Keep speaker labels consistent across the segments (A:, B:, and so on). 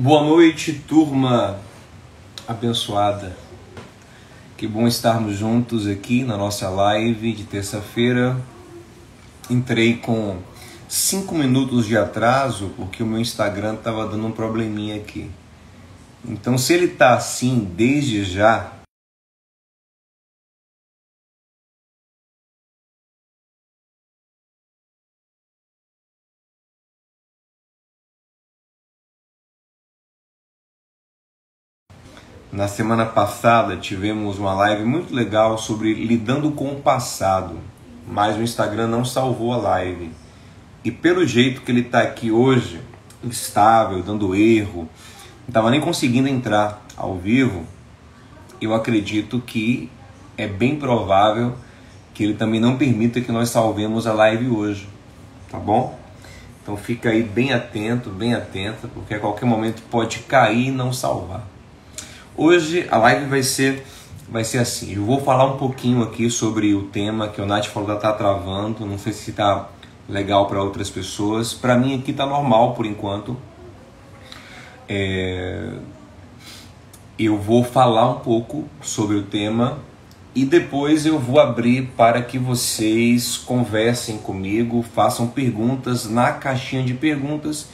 A: Boa noite, turma abençoada. Que bom estarmos juntos aqui na nossa live de terça-feira. Entrei com 5 minutos de atraso porque o meu Instagram estava dando um probleminha aqui. Então, se ele está assim desde já, na semana passada tivemos uma live muito legal sobre lidando com o passado, mas o Instagram não salvou a live. E pelo jeito que ele está aqui hoje, instável, dando erro, não estava nem conseguindo entrar ao vivo, eu acredito que é bem provável que ele também não permita que nós salvemos a live hoje, tá bom? Então fica aí bem atento, bem atenta, porque a qualquer momento pode cair e não salvar. Hoje a live vai ser assim, eu vou falar um pouquinho aqui sobre o tema que o Nath falou que tá travando, não sei se tá legal para outras pessoas, para mim aqui tá normal por enquanto. Eu vou falar um pouco sobre o tema e depois eu vou abrir para que vocês conversem comigo, façam perguntas na caixinha de perguntas,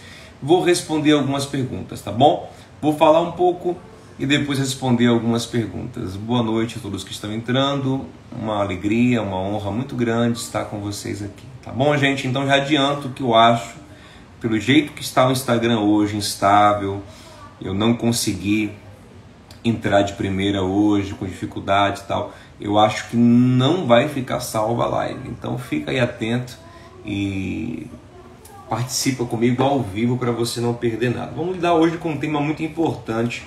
A: vou responder algumas perguntas, tá bom? Vou falar um pouco e depois responder algumas perguntas. Boa noite a todos que estão entrando, uma alegria, uma honra muito grande estar com vocês aqui, tá bom, gente? Então já adianto que eu acho, pelo jeito que está o Instagram hoje, instável, eu não consegui entrar de primeira hoje, com dificuldade e tal, eu acho que não vai ficar salva a live, então fica aí atento e participa comigo ao vivo para você não perder nada. Vamos lidar hoje com um tema muito importante,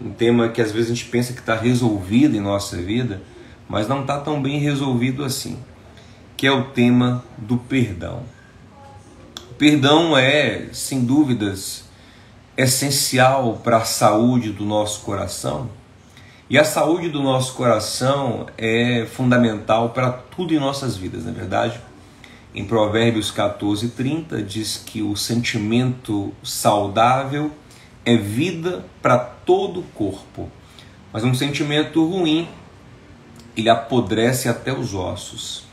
A: um tema que às vezes a gente pensa que está resolvido em nossa vida, mas não está tão bem resolvido assim, que é o tema do perdão. O perdão é, sem dúvidas, essencial para a saúde do nosso coração, e a saúde do nosso coração é fundamental para tudo em nossas vidas, não é verdade? Em Provérbios 14:30 diz que o sentimento saudável é vida para todo o corpo, mas um sentimento ruim, ele apodrece até os ossos.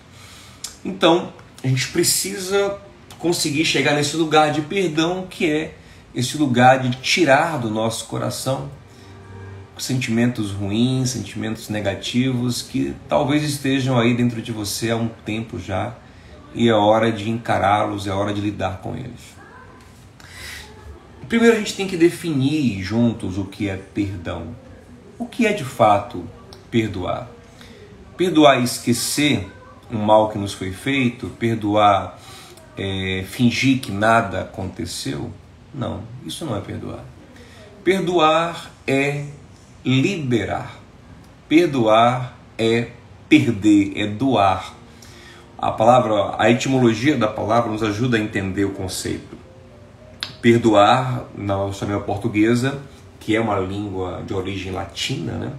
A: Então, a gente precisa conseguir chegar nesse lugar de perdão, que é esse lugar de tirar do nosso coração sentimentos ruins, sentimentos negativos que talvez estejam aí dentro de você há um tempo já, e é hora de encará-los, é hora de lidar com eles. Primeiro a gente tem que definir juntos o que é perdão. O que é de fato perdoar? Perdoar é esquecer um mal que nos foi feito? Perdoar é fingir que nada aconteceu? Não, isso não é perdoar. Perdoar é liberar. Perdoar é perder, é doar. A etimologia da palavra nos ajuda a entender o conceito. Perdoar, na nossa língua portuguesa, que é uma língua de origem latina, né?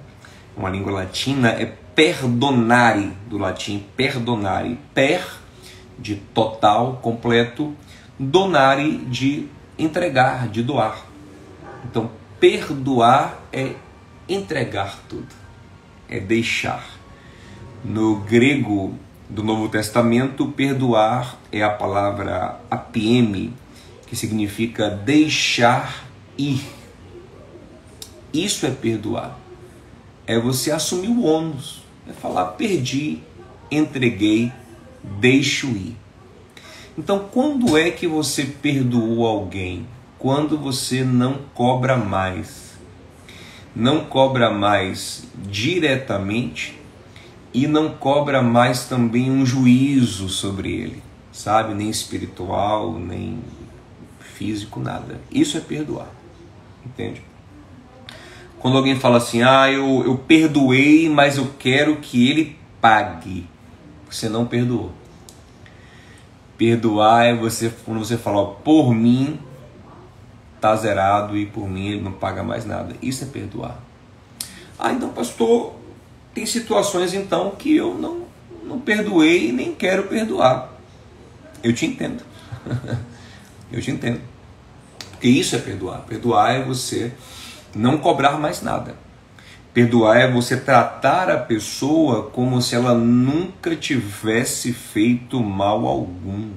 A: Uma língua latina é perdonare, do latim perdonare. Per, de total, completo, donare, de entregar, de doar. Então, perdoar é entregar tudo, é deixar. No grego do Novo Testamento, perdoar é a palavra apieme, que significa deixar ir. Isso é perdoar. É você assumir o ônus, é falar perdi, entreguei, deixo ir. Então, quando é que você perdoou alguém? Quando você não cobra mais. Não cobra mais diretamente e não cobra mais também um juízo sobre ele, sabe? Nem espiritual, nem físico, nada. Isso é perdoar, entende? Quando alguém fala assim, eu perdoei, mas eu quero que ele pague, você não perdoou. Perdoar é quando você fala, por mim está zerado e por mim ele não paga mais nada. Isso é perdoar. Então, pastor, tem situações então que eu não perdoei e nem quero perdoar. Eu te entendo. Eu te entendo. Porque isso é perdoar. Perdoar é você não cobrar mais nada. Perdoar é você tratar a pessoa como se ela nunca tivesse feito mal algum.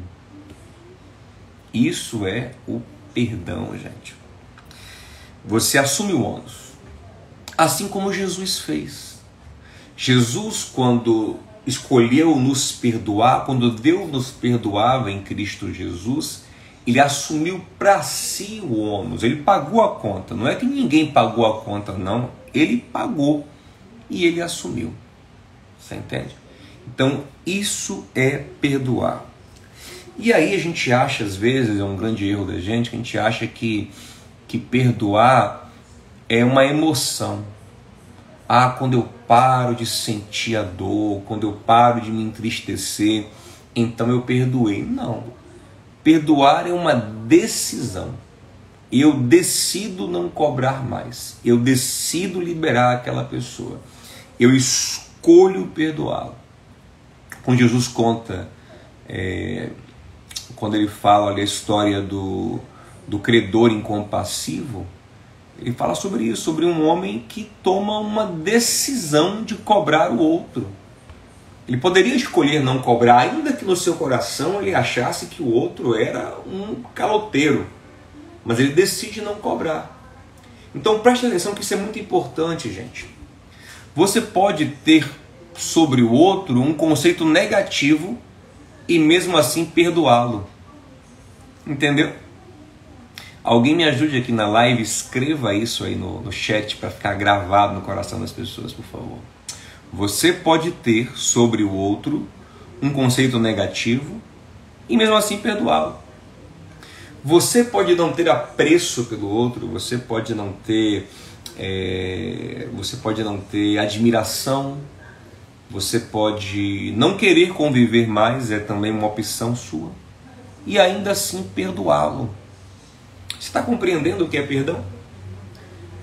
A: Isso é o perdão, gente. Você assume o ônus. Assim como Jesus fez. Jesus, quando escolheu nos perdoar, quando Deus nos perdoava em Cristo Jesus, ele assumiu para si o ônus, ele pagou a conta. Não é que ninguém pagou a conta, não. Ele pagou e ele assumiu. Você entende? Então, isso é perdoar. E aí a gente acha, às vezes, é um grande erro da gente, que a gente acha que perdoar é uma emoção. Ah, quando eu paro de sentir a dor, quando eu paro de me entristecer, então eu perdoei. Não. Perdoar é uma decisão. Eu decido não cobrar mais. Eu decido liberar aquela pessoa. Eu escolho perdoá-la. Quando Jesus conta, quando ele fala ali a história do credor incompassivo, ele fala sobre isso, sobre um homem que toma uma decisão de cobrar o outro. Ele poderia escolher não cobrar, ainda que no seu coração ele achasse que o outro era um caloteiro. Mas ele decide não cobrar. Então preste atenção que isso é muito importante, gente. Você pode ter sobre o outro um conceito negativo e mesmo assim perdoá-lo. Entendeu? Alguém me ajude aqui na live, escreva isso aí no chat para ficar gravado no coração das pessoas, por favor. Você pode ter sobre o outro um conceito negativo e mesmo assim perdoá-lo. Você pode não ter apreço pelo outro, você pode não ter admiração, você pode não querer conviver mais, é também uma opção sua, e ainda assim perdoá-lo. Você está compreendendo o que é perdão?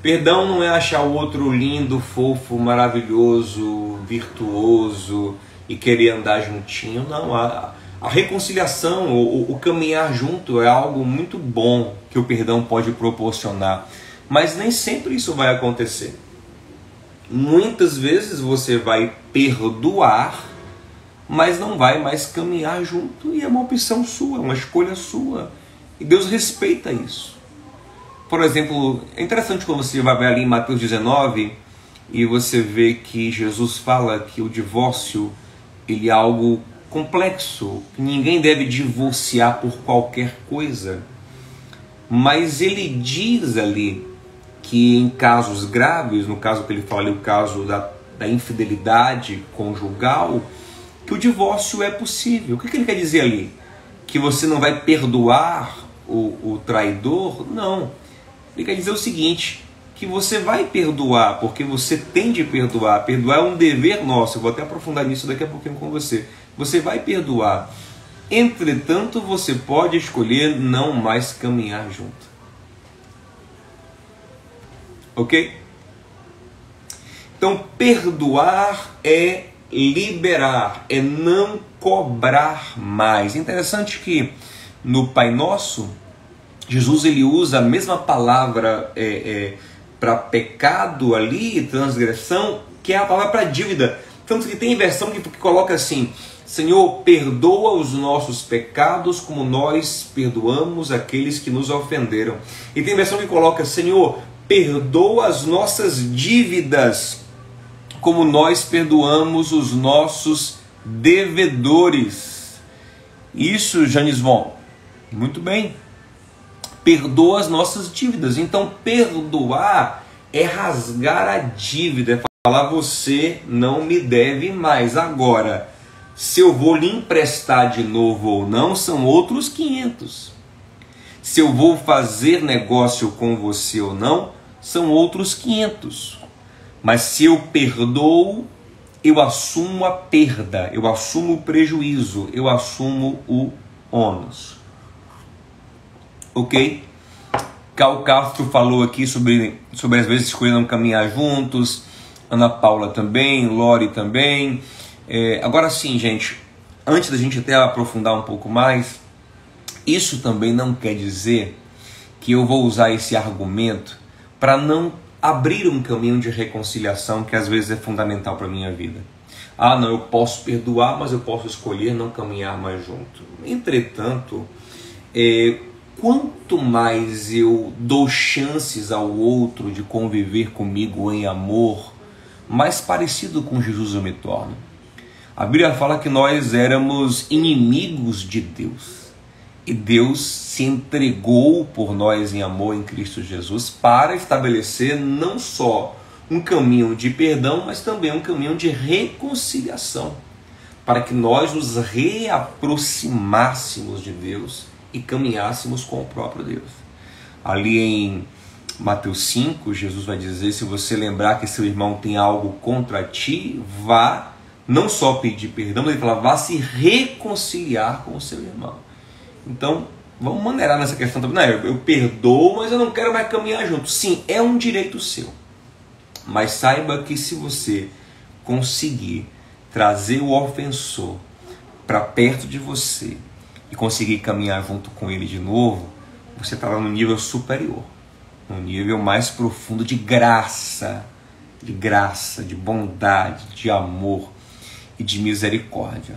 A: Perdão não é achar o outro lindo, fofo, maravilhoso, virtuoso e querer andar juntinho. Não, a reconciliação, o caminhar junto é algo muito bom que o perdão pode proporcionar. Mas nem sempre isso vai acontecer. Muitas vezes você vai perdoar, mas não vai mais caminhar junto. E é uma opção sua, uma escolha sua. E Deus respeita isso. Por exemplo, é interessante quando você vai ali em Mateus 19 e você vê que Jesus fala que o divórcio ele é algo complexo, que ninguém deve divorciar por qualquer coisa. Mas ele diz ali que em casos graves, no caso que ele fala ali, o caso da infidelidade conjugal, que o divórcio é possível. O que ele quer dizer ali? Que você não vai perdoar o traidor? Não. Ele quer dizer o seguinte, que você vai perdoar, porque você tem de perdoar. Perdoar é um dever nosso. Eu vou até aprofundar nisso daqui a pouquinho com você. Você vai perdoar. Entretanto, você pode escolher não mais caminhar junto. Ok? Então, perdoar é liberar, é não cobrar mais. Interessante que no Pai Nosso, Jesus ele usa a mesma palavra para pecado ali, transgressão, que é a palavra para dívida. Tanto que tem versão que coloca assim: Senhor, perdoa os nossos pecados como nós perdoamos aqueles que nos ofenderam. E tem versão que coloca: Senhor, perdoa as nossas dívidas como nós perdoamos os nossos devedores. Isso, Janisvon, muito bem. Perdoa as nossas dívidas. Então, perdoar é rasgar a dívida, é falar: você não me deve mais. Agora, se eu vou lhe emprestar de novo ou não, são outros 500. Se eu vou fazer negócio com você ou não, são outros 500. Mas se eu perdoo, eu assumo a perda, eu assumo o prejuízo, eu assumo o ônus. Ok? Cal Castro falou aqui sobre às vezes escolher não caminhar juntos. Ana Paula também, Lori também. Agora sim, gente, antes da gente até aprofundar um pouco mais, isso também não quer dizer que eu vou usar esse argumento para não abrir um caminho de reconciliação que às vezes é fundamental para a minha vida. Ah, não, eu posso perdoar, mas eu posso escolher não caminhar mais junto. Entretanto, quanto mais eu dou chances ao outro de conviver comigo em amor, mais parecido com Jesus eu me torno. A Bíblia fala que nós éramos inimigos de Deus. E Deus se entregou por nós em amor em Cristo Jesus para estabelecer não só um caminho de perdão, mas também um caminho de reconciliação, para que nós nos reaproximássemos de Deus e caminhássemos com o próprio Deus. Ali em Mateus 5, Jesus vai dizer: se você lembrar que seu irmão tem algo contra ti, vá, não só pedir perdão, mas ele fala, vá se reconciliar com o seu irmão. Então, vamos maneirar nessa questão também. Não, eu perdoo, mas eu não quero mais caminhar junto. Sim, é um direito seu. Mas saiba que se você conseguir trazer o ofensor para perto de você e conseguir caminhar junto com ele de novo, você está lá no nível superior, no nível mais profundo de graça, de bondade, de amor e de misericórdia.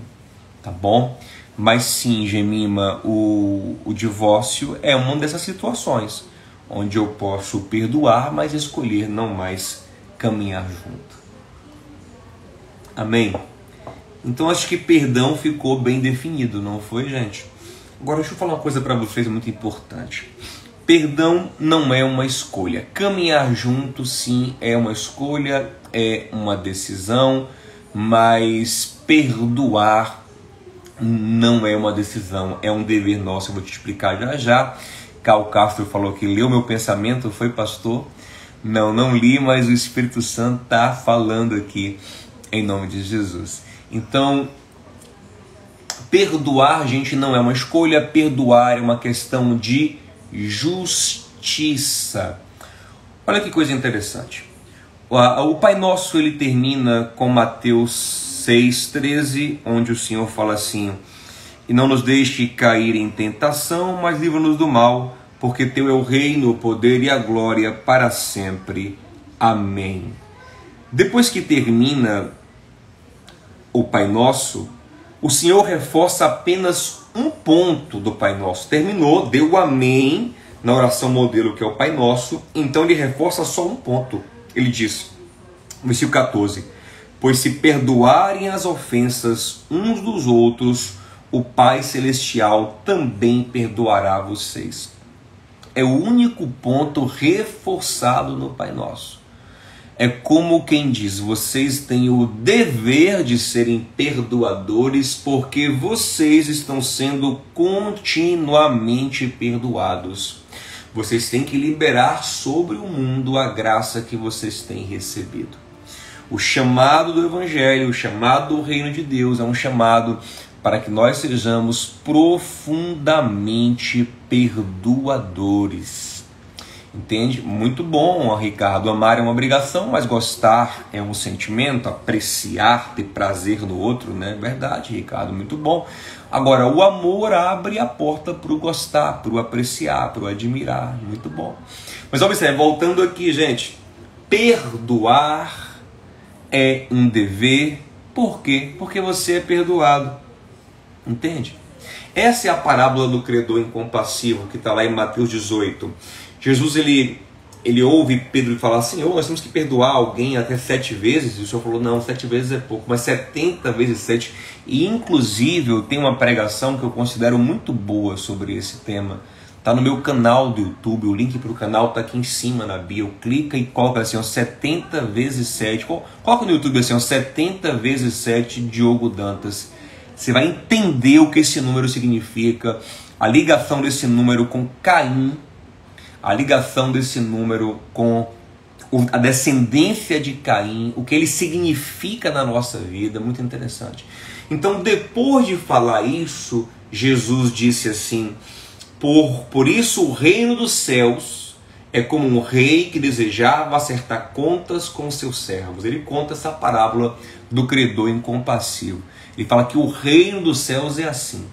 A: Tá bom? Mas sim, Gemima, o divórcio é uma dessas situações onde eu posso perdoar, mas escolher não mais caminhar junto. Amém? Então acho que perdão ficou bem definido, não foi, gente? Agora deixa eu falar uma coisa para vocês muito importante. Perdão não é uma escolha. Caminhar junto, sim, é uma escolha, é uma decisão, mas perdoar não é uma decisão, é um dever nosso. Eu vou te explicar já já. Cal Castro falou que leu meu pensamento, foi, pastor? Não li, mas o Espírito Santo está falando aqui, em nome de Jesus. Então, perdoar, gente, não é uma escolha. Perdoar é uma questão de justiça. Olha que coisa interessante. O Pai Nosso, ele termina com Mateus 6,13, onde o Senhor fala assim: e não nos deixe cair em tentação, mas livra-nos do mal, porque teu é o reino, o poder e a glória para sempre. Amém. Depois que termina o Pai Nosso, o Senhor reforça apenas um ponto do Pai Nosso. Terminou, deu o amém na oração modelo, que é o Pai Nosso, então ele reforça só um ponto. Ele diz, no versículo 14: pois se perdoarem as ofensas uns dos outros, o Pai Celestial também perdoará vocês. É o único ponto reforçado no Pai Nosso. É como quem diz, vocês têm o dever de serem perdoadores, porque vocês estão sendo continuamente perdoados. Vocês têm que liberar sobre o mundo a graça que vocês têm recebido. O chamado do Evangelho, o chamado do Reino de Deus é um chamado para que nós sejamos profundamente perdoadores. Entende? Muito bom, Ricardo. Amar é uma obrigação, mas gostar é um sentimento. Apreciar, ter prazer no outro, né? Verdade, Ricardo, muito bom. Agora, o amor abre a porta para o gostar, para o apreciar, para o admirar. Muito bom. Mas observe, voltando aqui, gente. Perdoar é um dever. Por quê? Porque você é perdoado. Entende? Essa é a parábola do credor incompassivo que está lá em Mateus 18. Jesus, ele ouve Pedro falar, Senhor, nós temos que perdoar alguém até 7 vezes. E o Senhor falou, não, 7 vezes é pouco, mas 70 vezes 7. E inclusive eu tenho uma pregação que eu considero muito boa sobre esse tema. Está no meu canal do YouTube, o link para o canal está aqui em cima na bio. Clica e coloca assim, 70 vezes 7. Coloca no YouTube assim, 70 vezes 7 Diogo Dantas. Você vai entender o que esse número significa, a ligação desse número com Caim, a ligação desse número com a descendência de Caim, o que ele significa na nossa vida, muito interessante. Então, depois de falar isso, Jesus disse assim, por isso o reino dos céus é como um rei que desejava acertar contas com seus servos. Ele conta essa parábola do credor incompassivo. Ele fala que o reino dos céus é assim,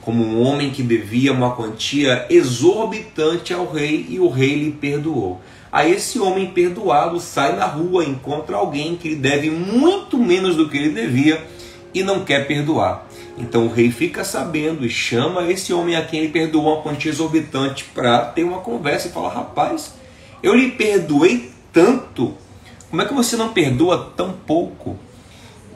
A: como um homem que devia uma quantia exorbitante ao rei, e o rei lhe perdoou. Aí esse homem perdoado sai na rua, encontra alguém que lhe deve muito menos do que ele devia e não quer perdoar. Então o rei fica sabendo e chama esse homem a quem ele perdoou uma quantia exorbitante para ter uma conversa e fala: rapaz, eu lhe perdoei tanto, como é que você não perdoa tão pouco?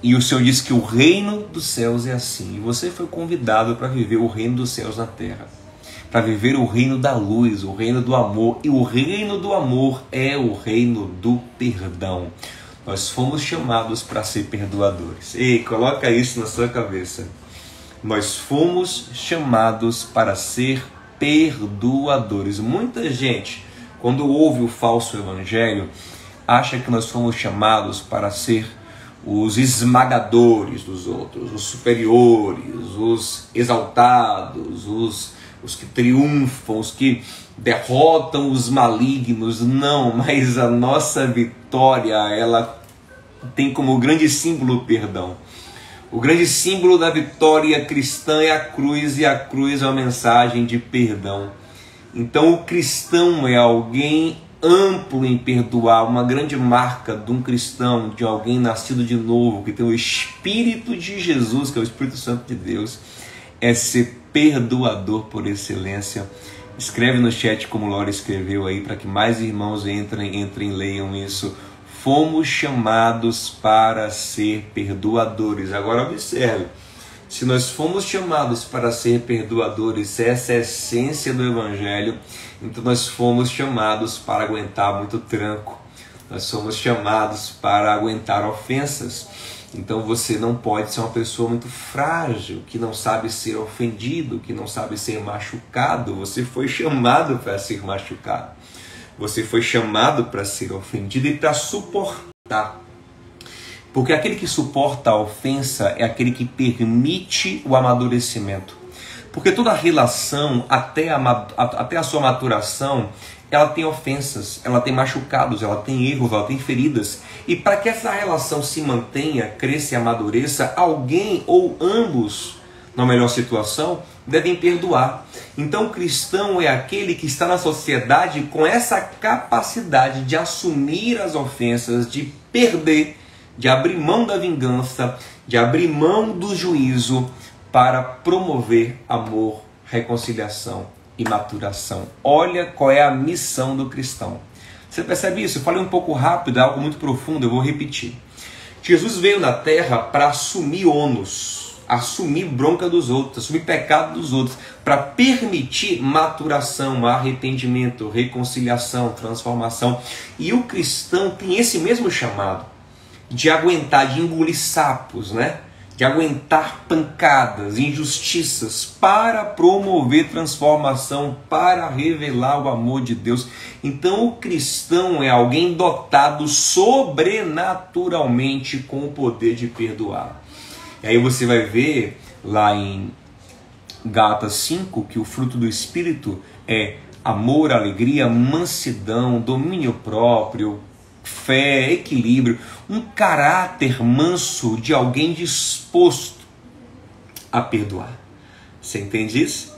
A: E o Senhor diz que o reino dos céus é assim. E você foi convidado para viver o reino dos céus na terra, para viver o reino da luz, o reino do amor. E o reino do amor é o reino do perdão. Nós fomos chamados para ser perdoadores. Ei, coloca isso na sua cabeça. Nós fomos chamados para ser perdoadores. Muita gente, quando ouve o falso evangelho, acha que nós fomos chamados para ser os esmagadores dos outros, os superiores, os exaltados, os que triunfam, os que derrotam os malignos. Não, mas a nossa vitória, ela tem como grande símbolo o perdão. O grande símbolo da vitória cristã é a cruz, e a cruz é uma mensagem de perdão. Então o cristão é alguém amplo em perdoar. Uma grande marca de um cristão, de alguém nascido de novo, que tem o Espírito de Jesus, que é o Espírito Santo de Deus, é ser perdoador por excelência. Escreve no chat como Laura escreveu aí, para que mais irmãos entrem, leiam isso. Fomos chamados para ser perdoadores. Agora observe, se nós fomos chamados para ser perdoadores, essa é a essência do Evangelho, então nós fomos chamados para aguentar muito tranco, nós somos chamados para aguentar ofensas. Então você não pode ser uma pessoa muito frágil, que não sabe ser ofendido, que não sabe ser machucado. Você foi chamado para ser machucado. Você foi chamado para ser ofendido e para suportar. Porque aquele que suporta a ofensa é aquele que permite o amadurecimento. Porque toda relação, até a sua maturação, ela tem ofensas, ela tem machucados, ela tem erros, ela tem feridas. E para que essa relação se mantenha, cresça e amadureça, alguém ou ambos, na melhor situação, devem perdoar. Então o cristão é aquele que está na sociedade com essa capacidade de assumir as ofensas, de perder, de abrir mão da vingança, de abrir mão do juízo para promover amor, reconciliação e maturação. Olha qual é a missão do cristão. Você percebe isso? Eu falei um pouco rápido, é algo muito profundo, eu vou repetir. Jesus veio na terra para assumir ônus, assumir bronca dos outros, assumir pecado dos outros, para permitir maturação, arrependimento, reconciliação, transformação. E o cristão tem esse mesmo chamado de aguentar, de engolir sapos, né? De aguentar pancadas, injustiças, para promover transformação, para revelar o amor de Deus. Então o cristão é alguém dotado sobrenaturalmente com o poder de perdoar. E aí você vai ver lá em Gálatas 5 que o fruto do Espírito é amor, alegria, mansidão, domínio próprio, fé, equilíbrio, um caráter manso de alguém disposto a perdoar. Você entende isso?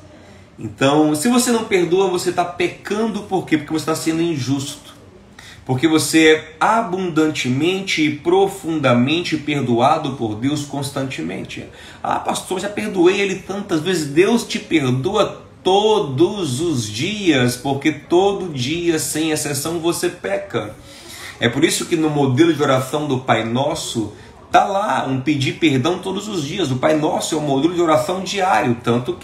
A: Então, se você não perdoa, você está pecando. Por quê? Porque você está sendo injusto. Porque você é abundantemente e profundamente perdoado por Deus constantemente. Ah, pastor, já perdoei ele tantas vezes. Deus te perdoa todos os dias, porque todo dia, sem exceção, você peca. É por isso que no modelo de oração do Pai Nosso, está lá um pedir perdão todos os dias. O Pai Nosso é um modelo de oração diário, tanto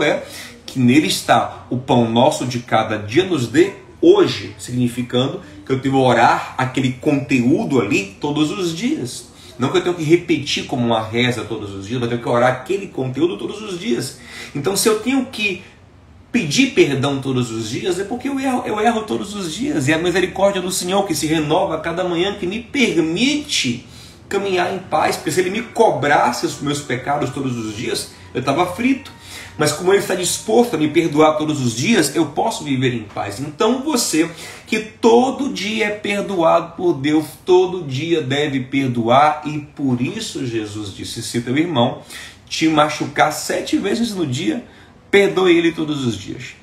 A: é que nele está: o pão nosso de cada dia nos dê hoje, significando que eu devo orar aquele conteúdo ali todos os dias. Não que eu tenho que repetir como uma reza todos os dias, mas eu tenho que orar aquele conteúdo todos os dias. Então, se eu tenho que pedir perdão todos os dias, é porque eu erro todos os dias. E a misericórdia do Senhor, que se renova a cada manhã, que me permite caminhar em paz. Porque se Ele me cobrasse os meus pecados todos os dias, eu estava frito. Mas como Ele está disposto a me perdoar todos os dias, eu posso viver em paz. Então você, que todo dia é perdoado por Deus, todo dia deve perdoar. E por isso Jesus disse: se teu irmão te machucar 7 vezes no dia, perdoe ele todos os dias.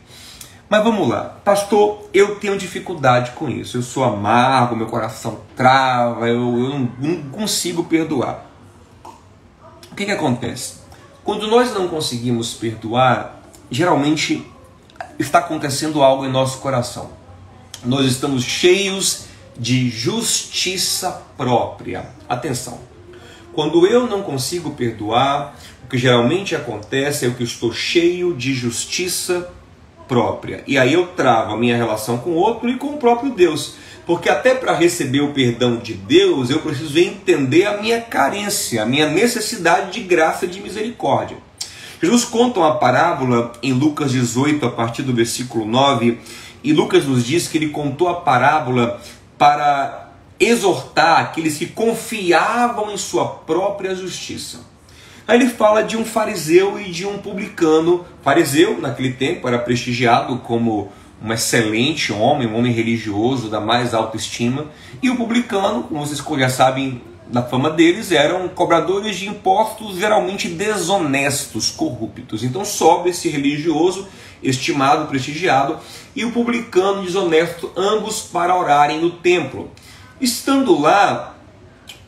A: Mas vamos lá, pastor, eu tenho dificuldade com isso, eu sou amargo, meu coração trava, eu não consigo perdoar. O que acontece? Quando nós não conseguimos perdoar, geralmente está acontecendo algo em nosso coração. Nós estamos cheios de justiça própria. Atenção, quando eu não consigo perdoar, o que geralmente acontece é que eu estou cheio de justiça própria. E aí eu travo a minha relação com o outro e com o próprio Deus. Porque até para receber o perdão de Deus, eu preciso entender a minha carência, a minha necessidade de graça e de misericórdia. Jesus conta uma parábola em Lucas 18, a partir do versículo 9, e Lucas nos diz que ele contou a parábola para exortar aqueles que confiavam em sua própria justiça. Aí ele fala de um fariseu e de um publicano. Fariseu, naquele tempo, era prestigiado como um excelente homem, um homem religioso da mais alta estima. E o publicano, como vocês já sabem da fama deles, eram cobradores de impostos geralmente desonestos, corruptos. Então sobe esse religioso, estimado, prestigiado, e o publicano desonesto, ambos para orarem no templo. Estando lá,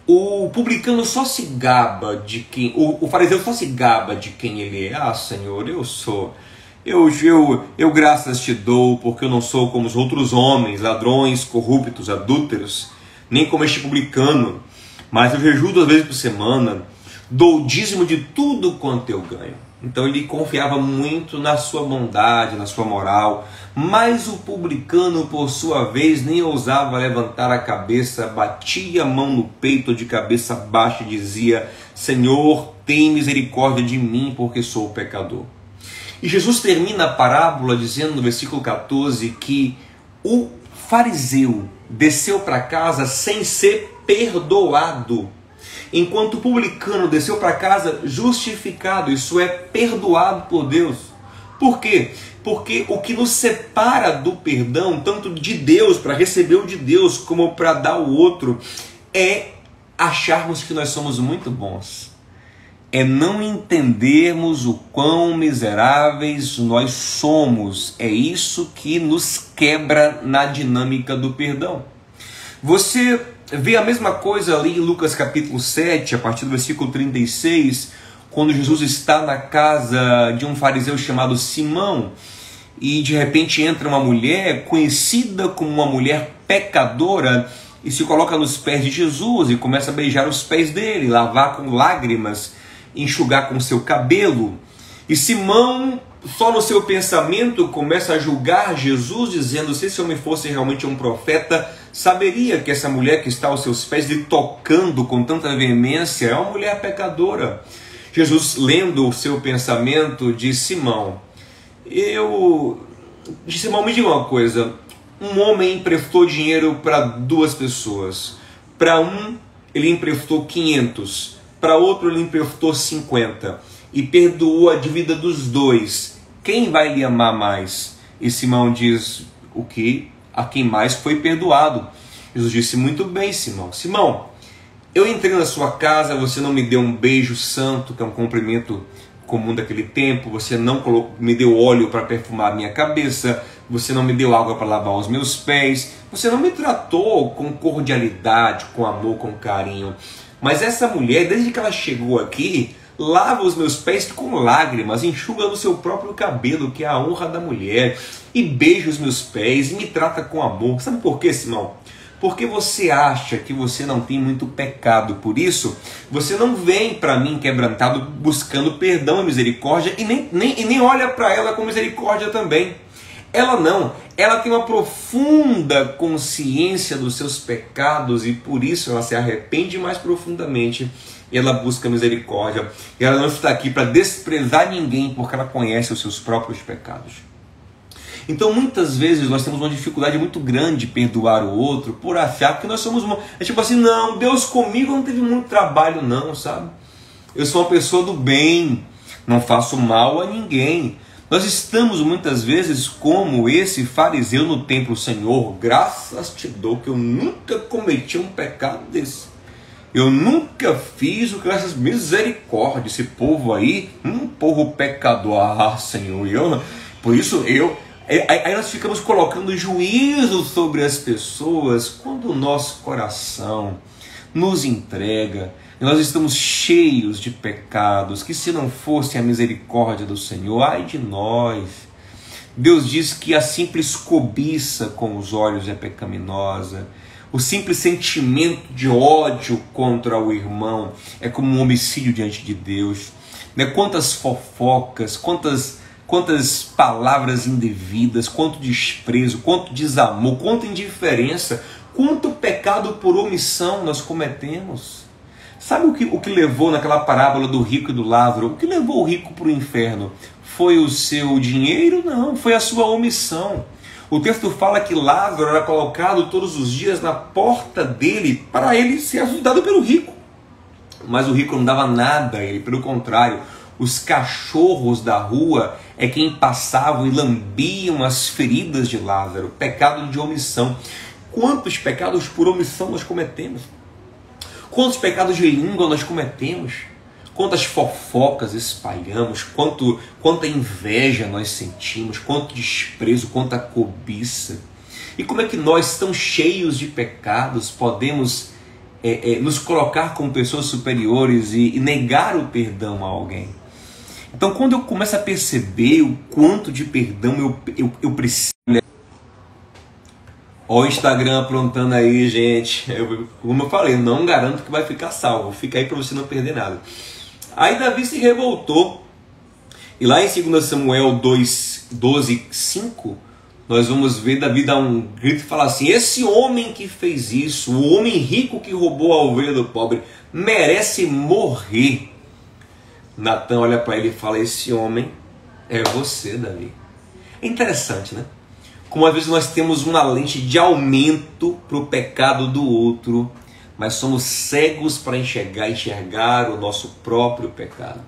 A: o publicano só se gaba de quem... O fariseu só se gaba de quem ele é. Ah, Senhor, eu graças te dou, porque eu não sou como os outros homens, ladrões, corruptos, adúlteros, nem como este publicano, mas eu jejuo 2 vezes por semana, dou o dízimo de tudo quanto eu ganho. Então ele confiava muito na sua bondade, na sua moral, mas o publicano, por sua vez, nem ousava levantar a cabeça, batia a mão no peito de cabeça baixa e dizia: Senhor, tem misericórdia de mim, porque sou pecador. E Jesus termina a parábola dizendo no versículo 14 que o fariseu desceu para casa sem ser perdoado, enquanto o publicano desceu para casa justificado, isso é, perdoado por Deus. Por quê? Porque o que nos separa do perdão, tanto de Deus, para receber o de Deus, como para dar o outro, é acharmos que nós somos muito bons. É não entendermos o quão miseráveis nós somos. É isso que nos quebra na dinâmica do perdão. Você vê a mesma coisa ali em Lucas capítulo 7, a partir do versículo 36, quando Jesus está na casa de um fariseu chamado Simão, e de repente entra uma mulher conhecida como uma mulher pecadora e se coloca nos pés de Jesus e começa a beijar os pés dele, lavar com lágrimas, enxugar com seu cabelo. E Simão, só no seu pensamento, começa a julgar Jesus, dizendo: se esse homem fosse realmente um profeta, saberia que essa mulher que está aos seus pés, lhe tocando com tanta veemência, é uma mulher pecadora. Jesus, lendo o seu pensamento, diz: Simão, Simão, me diga uma coisa. Um homem emprestou dinheiro para 2 pessoas. Para um, ele emprestou 500. Para outro, ele emprestou 50. E perdoou a dívida dos 2. Quem vai lhe amar mais? E Simão diz: o que? A quem mais foi perdoado. Jesus disse: muito bem, Simão. Simão, eu entrei na sua casa, você não me deu um beijo santo, que é um cumprimento comum daquele tempo, você não me deu óleo para perfumar a minha cabeça, você não me deu água para lavar os meus pés, você não me tratou com cordialidade, com amor, com carinho. Mas essa mulher, desde que ela chegou aqui, lava os meus pés com lágrimas, enxuga no seu próprio cabelo, que é a honra da mulher, e beija os meus pés, e me trata com amor. Sabe por quê, Simão? Porque você acha que você não tem muito pecado, por isso você não vem para mim quebrantado buscando perdão e misericórdia e nem olha para ela com misericórdia também. Ela tem uma profunda consciência dos seus pecados e por isso ela se arrepende mais profundamente e ela busca misericórdia. E ela não está aqui para desprezar ninguém porque ela conhece os seus próprios pecados. Então muitas vezes nós temos uma dificuldade muito grande de perdoar o outro por achar que nós somos é tipo assim: não, Deus comigo não teve muito trabalho não, sabe? Eu sou uma pessoa do bem, não faço mal a ninguém. Nós estamos muitas vezes como esse fariseu no templo: Senhor, graças te dou que eu nunca cometi um pecado desse. Eu nunca fiz o que essas misericórdias, esse povo aí, povo pecador, Senhor. Por isso aí nós ficamos colocando juízo sobre as pessoas, quando o nosso coração nos entrega, nós estamos cheios de pecados, que se não fosse a misericórdia do Senhor, ai de nós. Deus diz que a simples cobiça com os olhos é pecaminosa. O simples sentimento de ódio contra o irmão é como um homicídio diante de Deus. Quantas fofocas, quantas palavras indevidas, quanto desprezo, quanto desamor, quanta indiferença, quanto pecado por omissão nós cometemos. Sabe o que levou naquela parábola do rico e do Lázaro? O que levou o rico para o inferno? Foi o seu dinheiro? Não, foi a sua omissão. O texto fala que Lázaro era colocado todos os dias na porta dele para ele ser ajudado pelo rico. Mas o rico não dava nada a ele, pelo contrário, os cachorros da rua é quem passavam e lambiam as feridas de Lázaro. Pecado de omissão. Quantos pecados por omissão nós cometemos? Quantos pecados de língua nós cometemos? Quantas fofocas espalhamos, quanta inveja nós sentimos, quanto desprezo, quanta cobiça. E como é que nós, tão cheios de pecados, podemos nos colocar como pessoas superiores e negar o perdão a alguém? Então, quando eu começo a perceber o quanto de perdão eu preciso... Olha o Instagram aprontando aí, gente. Como eu falei, não garanto que vai ficar salvo. Fica aí para você não perder nada. Aí Davi se revoltou. E lá em 2 Samuel 2:12-5, nós vamos ver Davi dar um grito e falar assim: esse homem que fez isso, o homem rico que roubou a ovelha do pobre, merece morrer. Natan olha para ele e fala: esse homem é você, Davi. É interessante, né? Como às vezes nós temos uma lente de aumento para o pecado do outro, mas somos cegos para enxergar o nosso próprio pecado.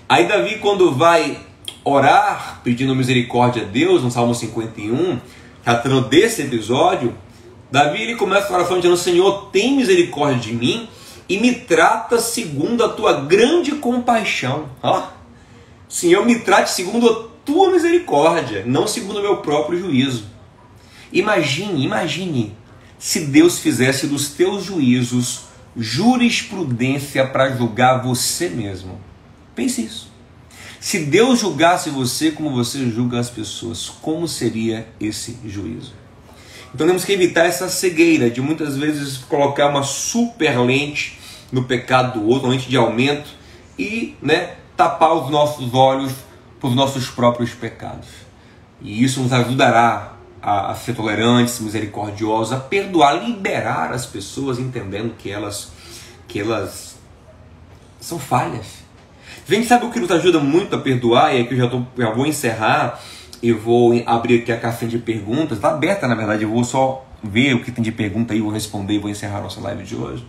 A: Aí Davi, quando vai orar pedindo misericórdia a Deus, no Salmo 51, tratando desse episódio, Davi ele começa a oração dizendo: Senhor, tem misericórdia de mim e me trata segundo a tua grande compaixão. Senhor, me trate segundo a tua misericórdia, não segundo o meu próprio juízo. Imagine se Deus fizesse dos teus juízos jurisprudência para julgar você mesmo. Pense isso. Se Deus julgasse você como você julga as pessoas, como seria esse juízo? Então temos que evitar essa cegueira de muitas vezes colocar uma super lente no pecado do outro, uma lente de aumento, e tapar os nossos olhos para os nossos próprios pecados. E isso nos ajudará a ser tolerantes, misericordiosos, a perdoar, liberar as pessoas, entendendo que elas são falhas. A gente sabe o que nos ajuda muito a perdoar, e aqui eu já vou encerrar, e vou abrir aqui a caixinha de perguntas, está aberta na verdade, eu vou só ver o que tem de pergunta aí, vou responder e vou encerrar a nossa live de hoje.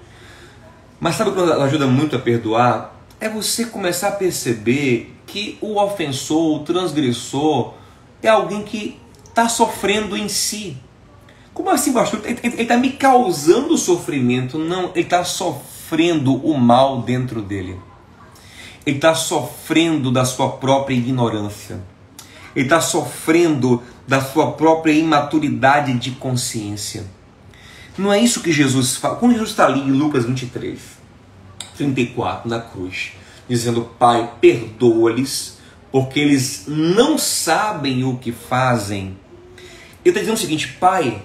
A: Mas sabe o que nos ajuda muito a perdoar? É você começar a perceber que o ofensor, o transgressor, é alguém que está sofrendo em si. Como assim, pastor? Ele está me causando sofrimento? Não, ele está sofrendo o mal dentro dele. Ele está sofrendo da sua própria ignorância. Ele está sofrendo da sua própria imaturidade de consciência. Não é isso que Jesus fala. Quando Jesus está ali em Lucas 23, 34, na cruz, dizendo: Pai, perdoa-lhes, porque eles não sabem o que fazem. Ele está dizendo o seguinte: Pai,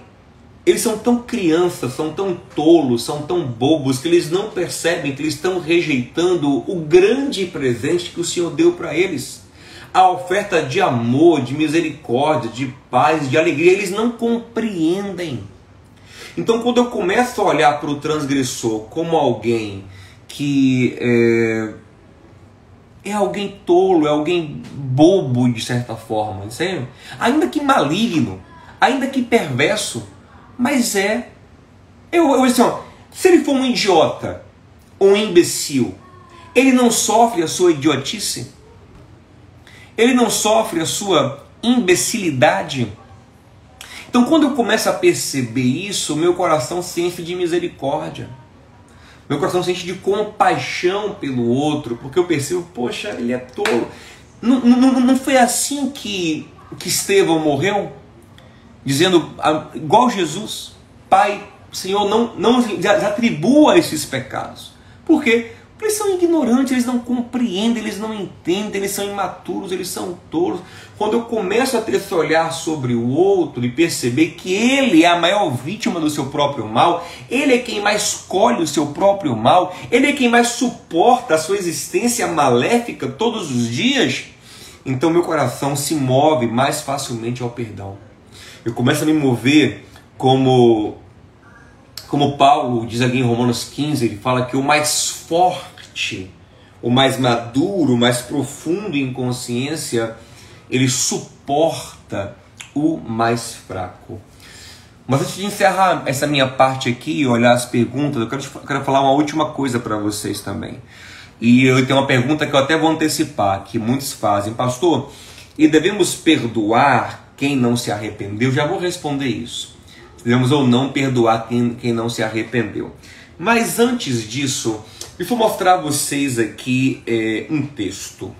A: eles são tão crianças, são tão tolos, são tão bobos, que eles não percebem que eles estão rejeitando o grande presente que o Senhor deu para eles. A oferta de amor, de misericórdia, de paz, de alegria, eles não compreendem. Então, quando eu começo a olhar para o transgressor como alguém que é alguém tolo, é alguém bobo de certa forma, sabe? Ainda que maligno, ainda que perverso, mas eu assim, se ele for um idiota, um imbecil, ele não sofre a sua idiotice? Ele não sofre a sua imbecilidade? Então, quando eu começo a perceber isso, meu coração se enche de misericórdia. Meu coração sente de compaixão pelo outro, porque eu percebo, poxa, ele é tolo. Não foi assim que Estevão morreu? Dizendo, igual Jesus, Pai, Senhor, não atribua esses pecados. Por quê? Porque eles são ignorantes, eles não compreendem, eles não entendem, eles são imaturos, eles são tolos. Quando eu começo a ter esse olhar sobre o outro e perceber que ele é a maior vítima do seu próprio mal, ele é quem mais colhe o seu próprio mal, ele é quem mais suporta a sua existência maléfica todos os dias, então meu coração se move mais facilmente ao perdão. Eu começo a me mover como Paulo diz aqui em Romanos 15, ele fala que o mais forte, o mais maduro, o mais profundo em consciência, ele suporta o mais fraco. Mas antes de encerrar essa minha parte aqui e olhar as perguntas, eu quero falar uma última coisa para vocês também. E eu tenho uma pergunta que eu até vou antecipar, que muitos fazem. Pastor, e devemos perdoar quem não se arrependeu? Já vou responder isso. Devemos ou não perdoar quem não se arrependeu. Mas antes disso, eu vou mostrar a vocês aqui um texto,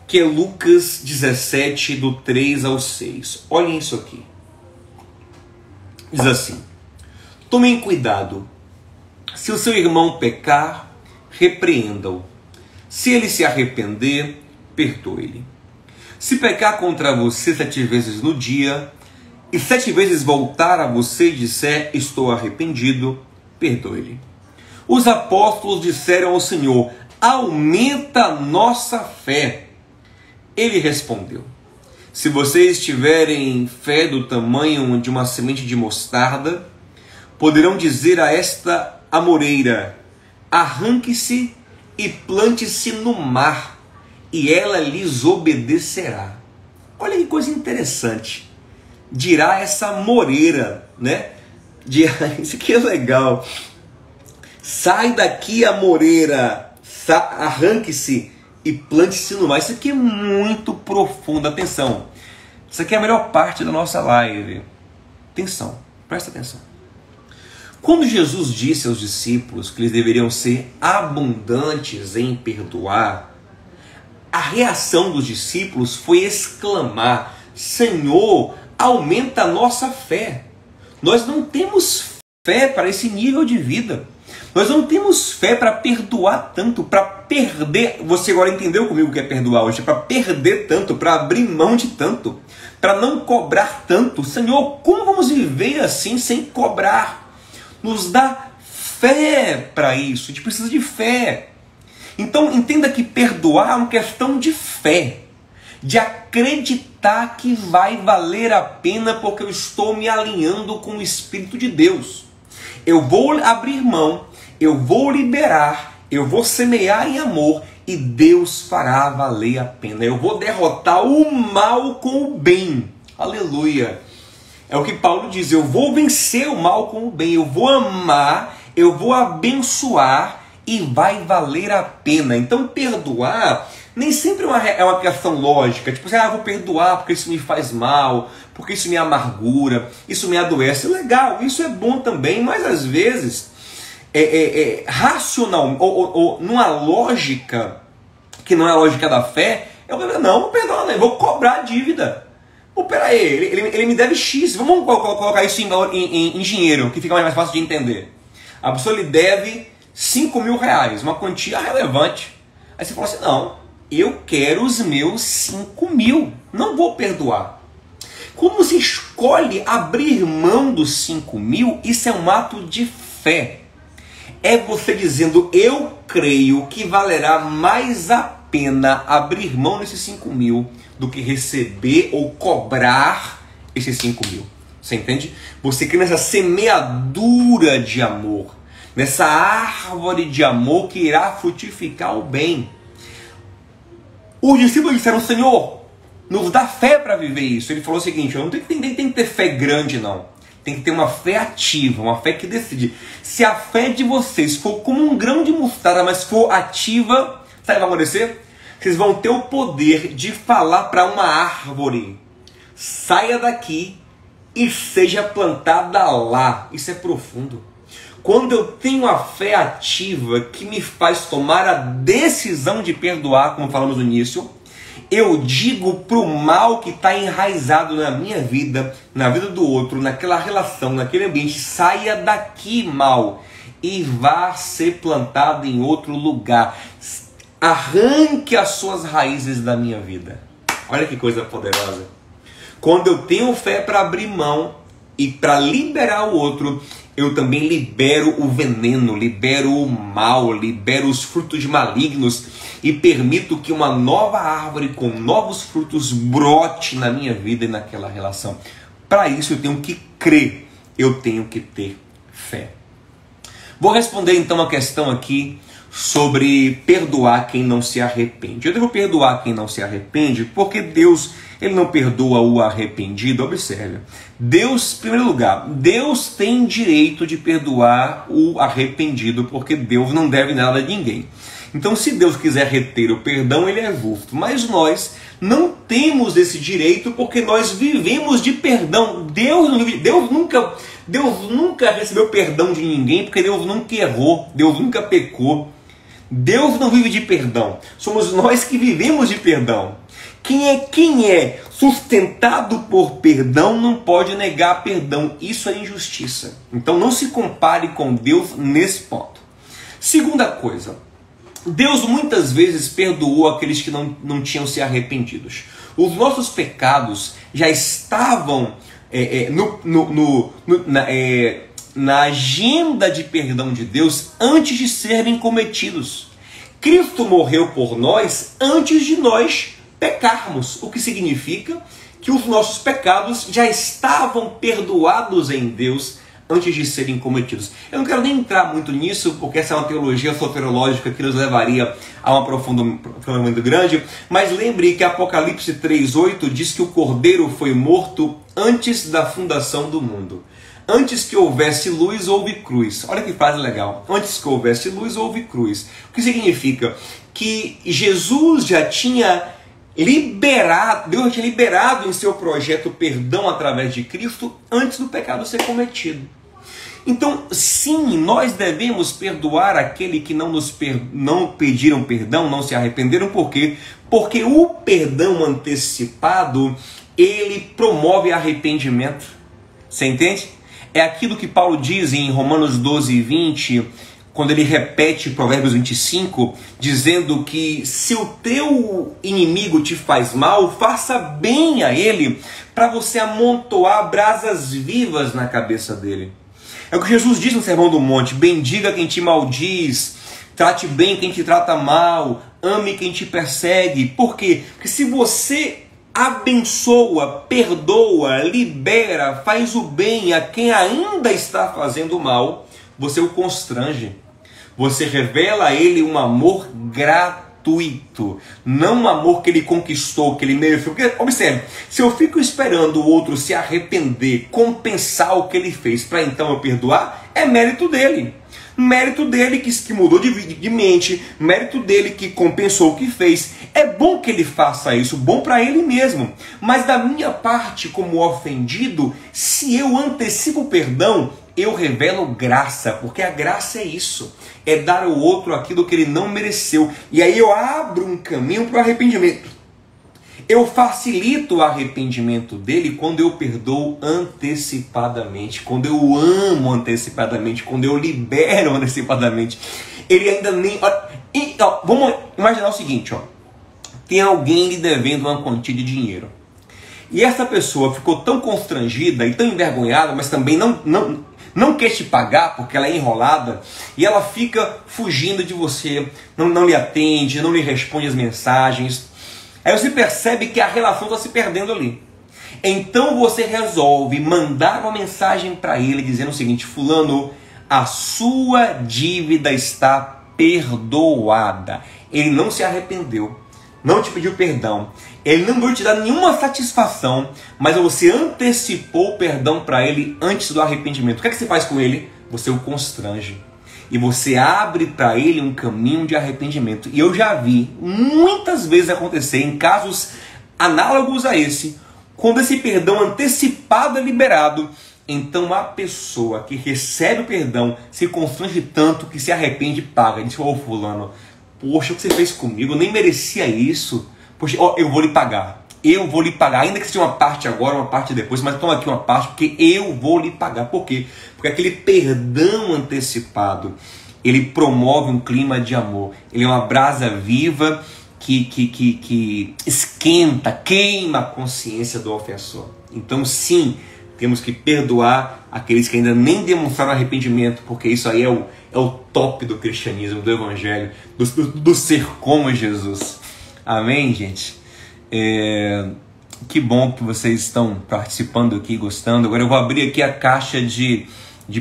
A: que é Lucas 17, do 3 ao 6. Olhem isso aqui. Diz assim: tomem cuidado. Se o seu irmão pecar, repreenda-o. Se ele se arrepender, perdoe-lhe. Se pecar contra você 7 vezes no dia, e 7 vezes voltar a você e disser, estou arrependido, perdoe-lhe. Os apóstolos disseram ao Senhor, aumenta a nossa fé. Ele respondeu, se vocês tiverem fé do tamanho de uma semente de mostarda, poderão dizer a esta amoreira, arranque-se e plante-se no mar, e ela lhes obedecerá. Olha que coisa interessante. Dirá essa moreira, né? Isso aqui é legal. Sai daqui, amoreira, arranque-se e plante-se no mar. Isso aqui é muito profundo. Atenção. Isso aqui é a melhor parte da nossa live. Atenção, presta atenção. Quando Jesus disse aos discípulos que eles deveriam ser abundantes em perdoar, a reação dos discípulos foi exclamar, Senhor, aumenta a nossa fé. Nós não temos fé para esse nível de vida. Nós não temos fé para perdoar tanto, para perder. Você agora entendeu comigo o que é perdoar hoje? Para perder tanto, para abrir mão de tanto, para não cobrar tanto. Senhor, como vamos viver assim sem cobrar? Nos dá fé para isso. A gente precisa de fé. Então entenda que perdoar é uma questão de fé, de acreditar que vai valer a pena porque eu estou me alinhando com o Espírito de Deus. Eu vou abrir mão, eu vou liberar, eu vou semear em amor e Deus fará valer a pena. Eu vou derrotar o mal com o bem. Aleluia. É o que Paulo diz, eu vou vencer o mal com o bem, eu vou amar, eu vou abençoar e vai valer a pena. Então perdoar nem sempre é uma questão lógica, tipo assim, vou perdoar porque isso me faz mal, porque isso me amargura, isso me adoece. Legal, isso é bom também, mas às vezes racional, ou numa lógica que não é a lógica da fé, eu vou perdoar, não, eu vou cobrar a dívida. Peraí, ele me deve X, vamos colocar isso em dinheiro, que fica mais fácil de entender. A pessoa lhe deve 5 mil reais, uma quantia relevante. Aí você fala assim, não, eu quero os meus 5 mil, não vou perdoar. Quando você escolhe abrir mão dos 5 mil, isso é um ato de fé. É você dizendo, eu creio que valerá mais a pena abrir mão desses 5 mil do que receber ou cobrar esses 5 mil. Você entende? Você crê nessa semeadura de amor, nessa árvore de amor que irá frutificar o bem. Os discípulos disseram, Senhor, nos dá fé para viver isso. Ele falou o seguinte, eu não tem que ter fé grande não. Tem que ter uma fé ativa, uma fé que decide. Se a fé de vocês for como um grão de mostarda, mas for ativa, sabe o que vai acontecer? Vocês vão ter o poder de falar para uma árvore, saia daqui e seja plantada lá. Isso é profundo. quando eu tenho a fé ativa que me faz tomar a decisão de perdoar, como falamos no início, eu digo para o mal que está enraizado na minha vida, na vida do outro, naquela relação, naquele ambiente, saia daqui, mal, e vá ser plantado em outro lugar. Arranque as suas raízes da minha vida. Olha que coisa poderosa. Quando eu tenho fé para abrir mão e para liberar o outro, eu também libero o veneno, libero o mal, libero os frutos malignos e permito que uma nova árvore com novos frutos brote na minha vida e naquela relação. Para isso eu tenho que crer, eu tenho que ter fé. Vou responder então a questão aqui sobre perdoar quem não se arrepende. Eu devo perdoar quem não se arrepende porque Deus, ele não perdoa o arrependido. Observe, Deus, em primeiro lugar, Deus tem direito de perdoar o arrependido porque Deus não deve nada a ninguém. Então, se Deus quiser reter o perdão, ele é justo. Mas nós não temos esse direito porque nós vivemos de perdão. Deus nunca recebeu perdão de ninguém porque Deus nunca errou, Deus nunca pecou. Deus não vive de perdão. Somos nós que vivemos de perdão. Quem é sustentado por perdão não pode negar perdão. Isso é injustiça. Então não se compare com Deus nesse ponto. Segunda coisa, Deus muitas vezes perdoou aqueles que não tinham se arrependidos. Os nossos pecados já estavam na agenda de perdão de Deus antes de serem cometidos. Cristo morreu por nós antes de nós pecarmos, o que significa que os nossos pecados já estavam perdoados em Deus antes de serem cometidos. Eu não quero nem entrar muito nisso, porque essa é uma teologia soteriológica que nos levaria a um aprofundamento grande, mas lembre que Apocalipse 3:8 diz que o Cordeiro foi morto antes da fundação do mundo. Antes que houvesse luz, houve cruz. Olha que frase legal. Antes que houvesse luz, houve cruz. O que significa? Que Jesus já tinha liberado, Deus já tinha liberado em seu projeto perdão através de Cristo antes do pecado ser cometido. Então, sim, nós devemos perdoar aquele que não pediram perdão, não se arrependeram. Por quê? Porque o perdão antecipado, ele promove arrependimento. Você entende? É aquilo que Paulo diz em Romanos 12:20, quando ele repete Provérbios 25, dizendo que se o teu inimigo te faz mal, faça bem a ele, para você amontoar brasas vivas na cabeça dele. É o que Jesus diz no Sermão do Monte: bendiga quem te maldiz, trate bem quem te trata mal, ame quem te persegue. Por quê? Porque se você abençoa, perdoa, libera, faz o bem a quem ainda está fazendo mal, você o constrange. Você revela a ele um amor gratuito, não um amor que ele conquistou, que ele mereceu. Porque, observe, se eu fico esperando o outro se arrepender, compensar o que ele fez, para então eu perdoar, é mérito dele. Mérito dele que mudou de mente, mérito dele que compensou o que fez. É bom que ele faça isso, bom para ele mesmo. Mas da minha parte, como ofendido, se eu antecipo o perdão, eu revelo graça, porque a graça é isso, é dar ao outro aquilo que ele não mereceu. E aí eu abro um caminho para o arrependimento. Eu facilito o arrependimento dele quando eu perdoo antecipadamente, quando eu amo antecipadamente, quando eu libero antecipadamente. Ele ainda nem... Vamos imaginar o seguinte, tem alguém lhe devendo uma quantia de dinheiro. E essa pessoa ficou tão constrangida e tão envergonhada, mas também não quer te pagar porque ela é enrolada, e ela fica fugindo de você, não lhe atende, não lhe responde as mensagens. Aí você percebe que a relação está se perdendo ali. Então você resolve mandar uma mensagem para ele dizendo o seguinte: fulano, a sua dívida está perdoada. Ele não se arrependeu, não te pediu perdão, ele não vai te dar nenhuma satisfação, mas você antecipou o perdão para ele antes do arrependimento. O que é que você faz com ele? Você o constrange. E você abre para ele um caminho de arrependimento. E eu já vi muitas vezes acontecer em casos análogos a esse, quando esse perdão antecipado é liberado, Então a pessoa que recebe o perdão se constrange tanto que se arrepende e paga. Diz, ô fulano, poxa, o que você fez comigo? Eu nem merecia isso. Poxa, ó, eu vou lhe pagar. Eu vou lhe pagar, ainda que seja uma parte agora, uma parte depois, mas toma aqui uma parte, porque eu vou lhe pagar. Por quê? Porque aquele perdão antecipado, ele promove um clima de amor. Ele é uma brasa viva que esquenta, queima a consciência do ofensor. Então sim, temos que perdoar aqueles que ainda nem demonstraram arrependimento, porque isso aí é o top do cristianismo, do evangelho, do ser como Jesus. Amém, gente? Que bom que vocês estão participando aqui, gostando. Agora eu vou abrir aqui a caixa de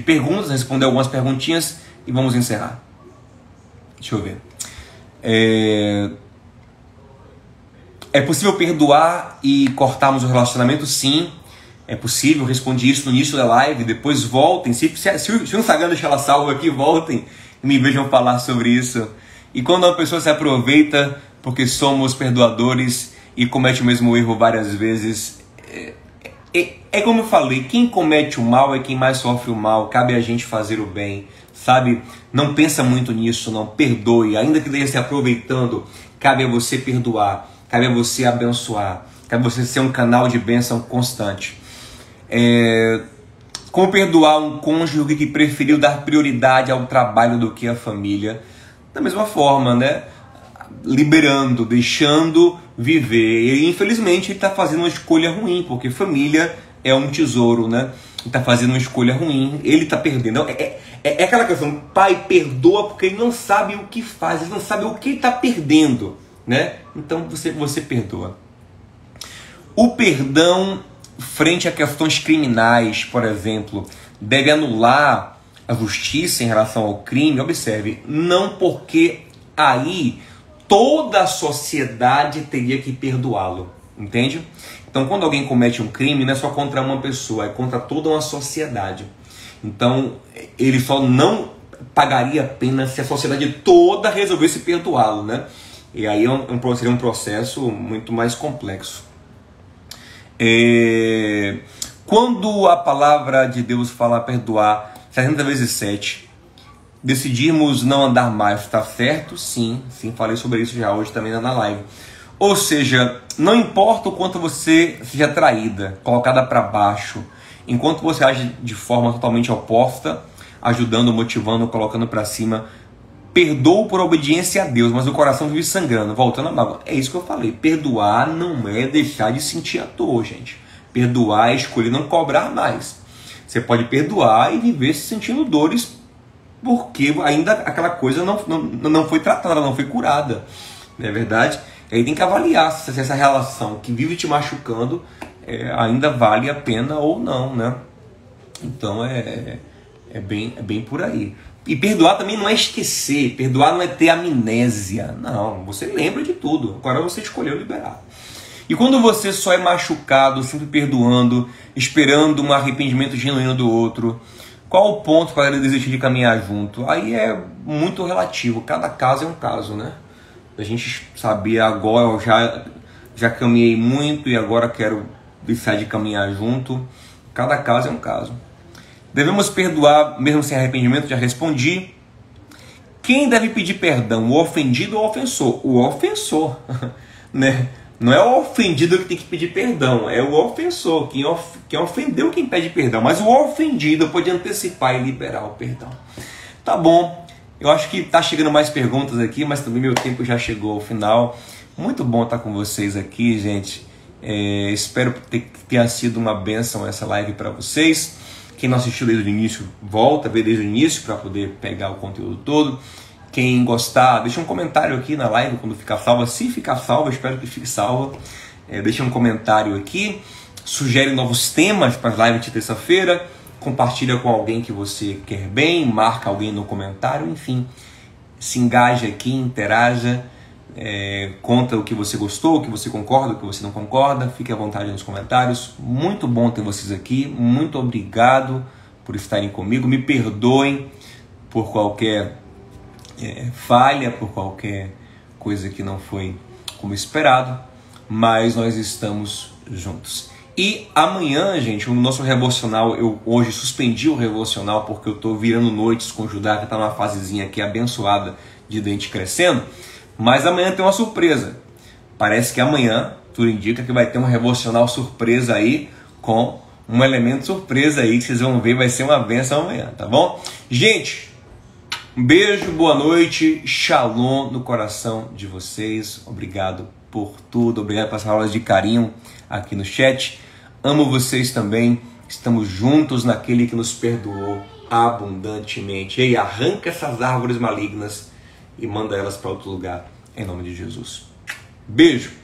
A: perguntas, responder algumas perguntinhas e vamos encerrar. Deixa eu ver. É possível perdoar e cortarmos o relacionamento? Sim, é possível. Respondi isso no início da live. Depois voltem. Se o Instagram deixar ela salva aqui, voltem e me vejam falar sobre isso. E quando uma pessoa se aproveita porque somos perdoadores e comete o mesmo erro várias vezes, é como eu falei, quem comete o mal é quem mais sofre o mal. Cabe a gente fazer o bem, sabe? Não pensa muito nisso, não. Perdoe, ainda que esteja se aproveitando, cabe a você perdoar, cabe a você abençoar, cabe a você ser um canal de bênção constante. Como perdoar um cônjuge que preferiu dar prioridade ao trabalho do que à família? Da mesma forma, né? Liberando, deixando viver. E infelizmente ele está fazendo uma escolha ruim, porque família é um tesouro, né? Ele está fazendo uma escolha ruim, ele está perdendo. É aquela questão, pai perdoa porque ele não sabe o que faz, ele não sabe o que ele está perdendo, né? Então você perdoa. O perdão frente a questões criminais, por exemplo, deve anular a justiça em relação ao crime. Observe, não porque aí toda a sociedade teria que perdoá-lo, entende? Então, quando alguém comete um crime, não é só contra uma pessoa, é contra toda uma sociedade. Então, ele só não pagaria a pena se a sociedade toda resolvesse perdoá-lo, né? E aí seria um processo muito mais complexo. Quando a palavra de Deus fala perdoar 70 vezes 7, decidirmos não andar mais, está certo? Sim, falei sobre isso já hoje também na live. Ou seja, não importa o quanto você seja traída, colocada para baixo, enquanto você age de forma totalmente oposta, ajudando, motivando, colocando para cima, perdoa por obediência a Deus, mas o coração vive sangrando, voltando à mágoa. É isso que eu falei, perdoar não é deixar de sentir à toa, gente. Perdoar é escolher não cobrar mais. Você pode perdoar e viver se sentindo dores, porque ainda aquela coisa não foi tratada, não foi curada, não é verdade? E aí tem que avaliar se essa relação que vive te machucando ainda vale a pena ou não, né? Então é bem por aí. E perdoar também não é esquecer, perdoar não é ter amnésia, não, você lembra de tudo, agora você escolheu liberar. E quando você só é machucado, sempre perdoando, esperando um arrependimento genuíno do outro, qual o ponto para ele desistir de caminhar junto? Aí é muito relativo, cada caso é um caso, né? A gente saber agora, eu já caminhei muito e agora quero deixar de caminhar junto. Cada caso é um caso. Devemos perdoar mesmo sem arrependimento? Já respondi. Quem deve pedir perdão? O ofendido ou o ofensor? O ofensor, né? Não é o ofendido que tem que pedir perdão, é o ofensor, quem ofendeu quem pede perdão. Mas o ofendido pode antecipar e liberar o perdão. Tá bom, eu acho que tá chegando mais perguntas aqui, mas também meu tempo já chegou ao final. Muito bom estar com vocês aqui, gente. Espero que tenha sido uma bênção essa live para vocês. Quem não assistiu desde o início, volta a ver desde o início para poder pegar o conteúdo todo. Quem gostar, deixa um comentário aqui na live quando ficar salva. Se ficar salva, espero que fique salva. Deixa um comentário aqui. Sugere novos temas para as lives de terça-feira. Compartilha com alguém que você quer bem. Marca alguém no comentário. Enfim, se engaja aqui, interaja. Conta o que você gostou, o que você concorda, o que você não concorda. Fique à vontade nos comentários. Muito bom ter vocês aqui. Muito obrigado por estarem comigo. Me perdoem por qualquer falha, por qualquer coisa que não foi como esperado, mas nós estamos juntos. E amanhã, gente, o nosso devocional, eu hoje suspendi o devocional porque eu estou virando noites com o Judá, que está numa fasezinha aqui abençoada de dente crescendo. Mas amanhã tem uma surpresa. Parece que amanhã, tudo indica que vai ter um devocional surpresa aí, com um elemento surpresa aí, que vocês vão ver, vai ser uma bênção amanhã, tá bom? Gente, um beijo, boa noite, shalom no coração de vocês. Obrigado por tudo, obrigado pelas palavras de carinho aqui no chat. Amo vocês também, estamos juntos naquele que nos perdoou abundantemente. Ei, arranca essas árvores malignas e manda elas para outro lugar, em nome de Jesus. Beijo!